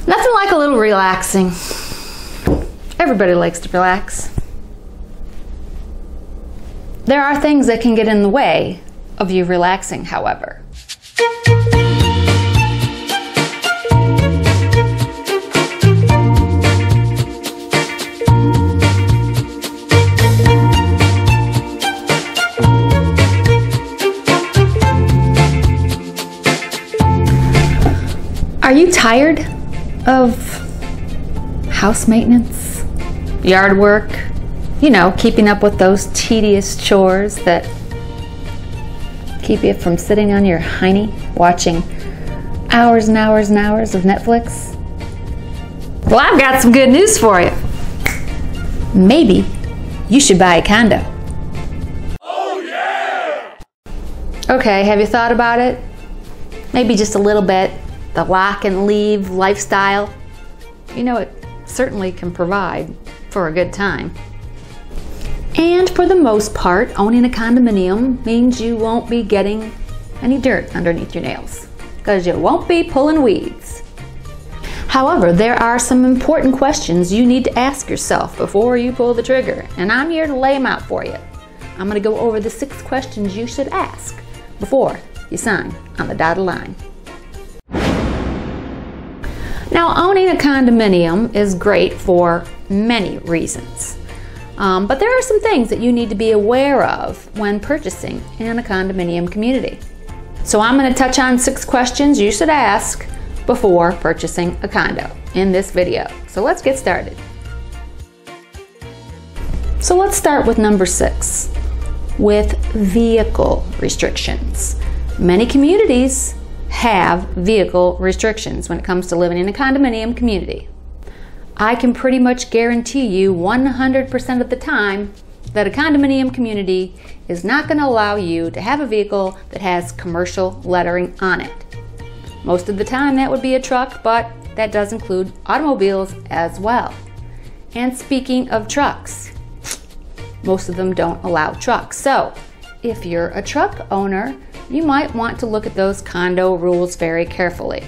Nothing like a little relaxing. Everybody likes to relax. There are things that can get in the way of you relaxing, however. Are you tired of house maintenance, yard work, you know, keeping up with those tedious chores that keep you from sitting on your hiney watching hours and hours and hours of Netflix? Well, I've got some good news for you. Maybe you should buy a condo. Oh yeah! Okay, have you thought about it? Maybe just a little bit. The lock and leave lifestyle. You know, it certainly can provide for a good time. And for the most part, owning a condominium means you won't be getting any dirt underneath your nails, because you won't be pulling weeds. However, there are some important questions you need to ask yourself before you pull the trigger, and I'm here to lay them out for you. I'm going to go over the 6 questions you should ask before you sign on the dotted line. Now, owning a condominium is great for many reasons, but there are some things that you need to be aware of when purchasing in a condominium community. So I'm going to touch on 6 questions you should ask before purchasing a condo in this video. So let's get started. So let's start with number 6, with vehicle restrictions. Many communities have vehicle restrictions when it comes to living in a condominium community. I can pretty much guarantee you 100% of the time that a condominium community is not going to allow you to have a vehicle that has commercial lettering on it. Most of the time that would be a truck, but that does include automobiles as well. And speaking of trucks, most of them don't allow trucks. So if you're a truck owner, you might want to look at those condo rules very carefully.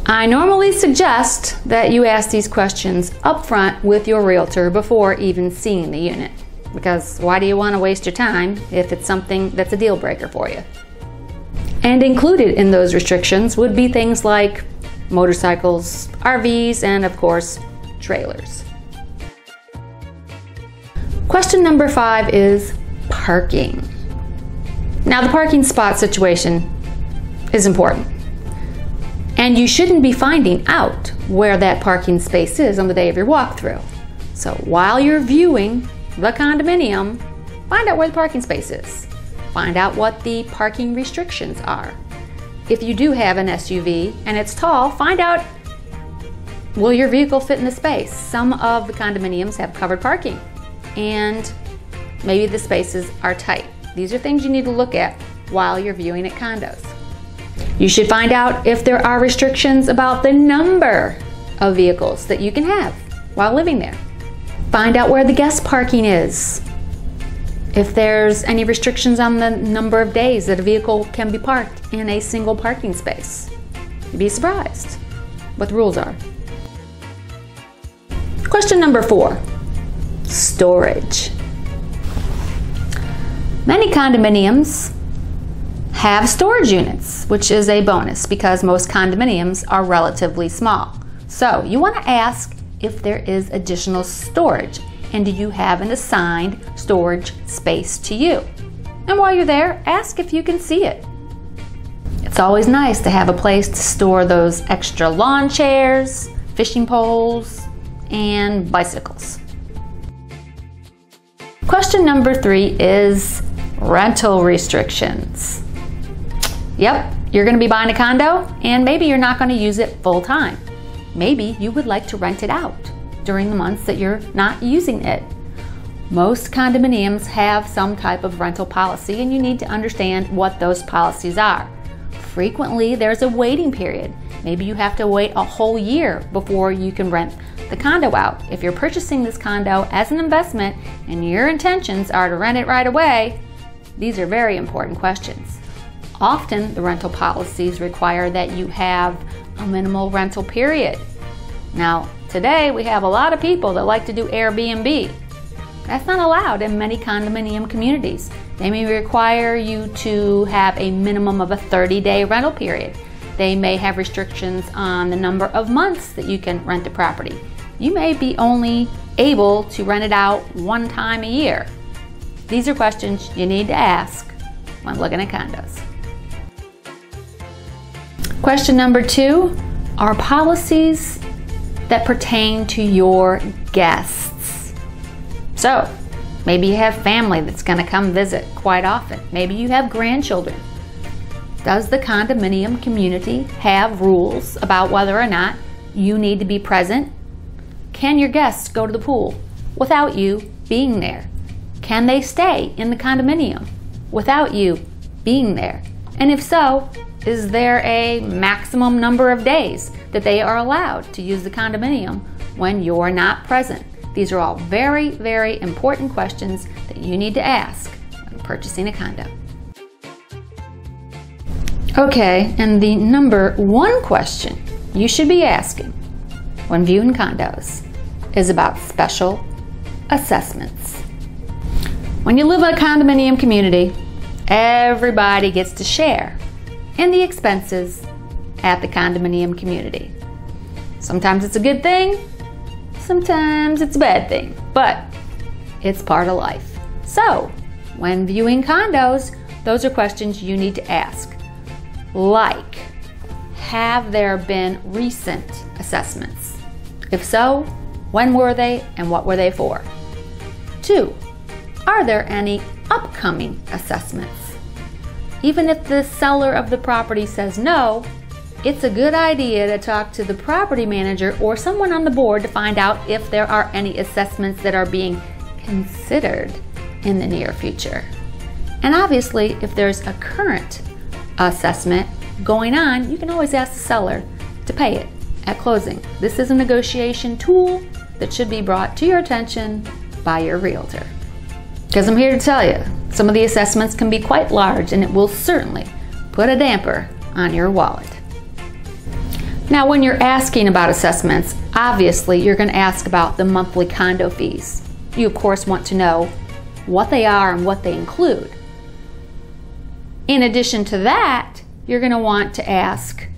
I normally suggest that you ask these questions up front with your realtor before even seeing the unit, because why do you want to waste your time if it's something that's a deal breaker for you? And included in those restrictions would be things like motorcycles, RVs, and of course, trailers. Question number 5 is parking. Now, the parking spot situation is important, and you shouldn't be finding out where that parking space is on the day of your walkthrough. So while you're viewing the condominium, find out where the parking space is. Find out what the parking restrictions are. If you do have an SUV and it's tall, find out, will your vehicle fit in the space? Some of the condominiums have covered parking, and maybe the spaces are tight. These are things you need to look at while you're viewing at condos. You should find out if there are restrictions about the number of vehicles that you can have while living there. Find out where the guest parking is. If there's any restrictions on the number of days that a vehicle can be parked in a single parking space. You'd be surprised what the rules are. Question number 4, storage. Many condominiums have storage units, which is a bonus because most condominiums are relatively small. So you want to ask if there is additional storage, and do you have an assigned storage space to you? And while you're there, ask if you can see it. It's always nice to have a place to store those extra lawn chairs, fishing poles, and bicycles. Question number 3 is rental restrictions. Yep, you're going to be buying a condo, and maybe you're not going to use it full time. Maybe you would like to rent it out during the months that you're not using it. Most condominiums have some type of rental policy, and you need to understand what those policies are. Frequently, there's a waiting period. Maybe you have to wait a whole year before you can rent the condo out. If you're purchasing this condo as an investment and your intentions are to rent it right away, these are very important questions. Often, the rental policies require that you have a minimal rental period. Now, today we have a lot of people that like to do Airbnb. That's not allowed in many condominium communities. They may require you to have a minimum of a 30-day rental period. They may have restrictions on the number of months that you can rent the property. You may be only able to rent it out one time a year. These are questions you need to ask when looking at condos. Question number 2 are policies that pertain to your guests. So, maybe you have family that's going to come visit quite often. Maybe you have grandchildren. Does the condominium community have rules about whether or not you need to be present? Can your guests go to the pool without you being there? Can they stay in the condominium without you being there? And if so, is there a maximum number of days that they are allowed to use the condominium when you're not present? These are all very, very important questions that you need to ask when purchasing a condo. Okay, and the number 1 question you should be asking when viewing condos is about special assessments. When you live in a condominium community, everybody gets to share in the expenses at the condominium community. Sometimes it's a good thing, sometimes it's a bad thing, but it's part of life. So, when viewing condos, those are questions you need to ask. Like, have there been recent assessments? If so, when were they and what were they for? 2, are there any upcoming assessments? Even if the seller of the property says no, it's a good idea to talk to the property manager or someone on the board to find out if there are any assessments that are being considered in the near future. And obviously, if there's a current assessment going on, you can always ask the seller to pay it at closing. This is a negotiation tool that should be brought to your attention by your realtor. Because I'm here to tell you, some of the assessments can be quite large and it will certainly put a damper on your wallet. Now, when you're asking about assessments, obviously you're going to ask about the monthly condo fees. You of course want to know what they are and what they include. In addition to that, you're going to want to ask,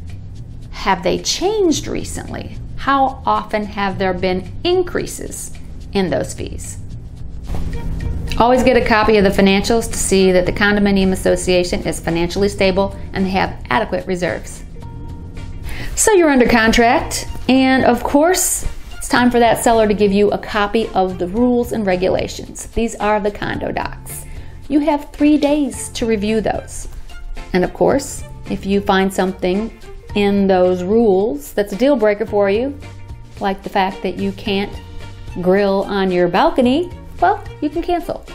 have they changed recently? How often have there been increases in those fees? Always get a copy of the financials to see that the condominium association is financially stable and they have adequate reserves. So you're under contract, and of course, it's time for that seller to give you a copy of the rules and regulations. These are the condo docs. You have 3 days to review those. And of course, if you find something in those rules that's a deal breaker for you, like the fact that you can't grill on your balcony, well, you can cancel.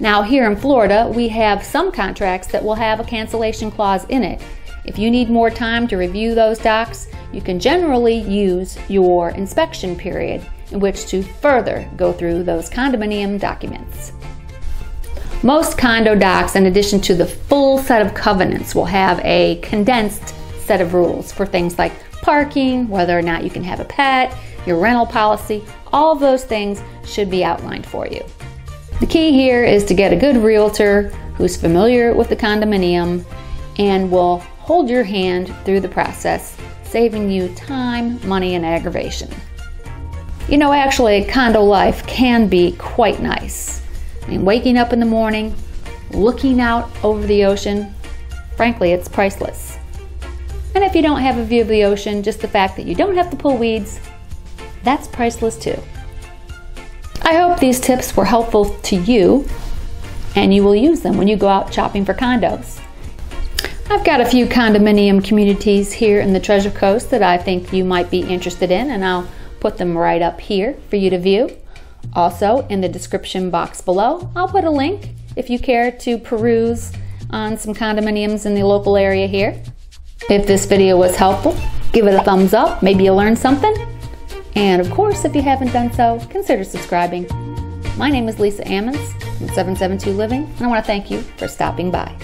Now, here in Florida, we have some contracts that will have a cancellation clause in it. If you need more time to review those docs, you can generally use your inspection period in which to further go through those condominium documents. Most condo docs, in addition to the full set of covenants, will have a condensed set of rules for things like parking, whether or not you can have a pet, your rental policy. All of those things should be outlined for you. The key here is to get a good realtor who's familiar with the condominium and will hold your hand through the process, saving you time, money, and aggravation. You know, actually, condo life can be quite nice. I mean, waking up in the morning, looking out over the ocean, frankly, it's priceless. And if you don't have a view of the ocean, just the fact that you don't have to pull weeds, that's priceless too. I hope these tips were helpful to you and you will use them when you go out shopping for condos. I've got a few condominium communities here in the Treasure Coast that I think you might be interested in, and I'll put them right up here for you to view. Also, in the description box below, I'll put a link if you care to peruse on some condominiums in the local area here. If this video was helpful, give it a thumbs up. Maybe you learned something. And of course, if you haven't done so, consider subscribing. My name is Lisa Ammons from 772 Living, and I want to thank you for stopping by.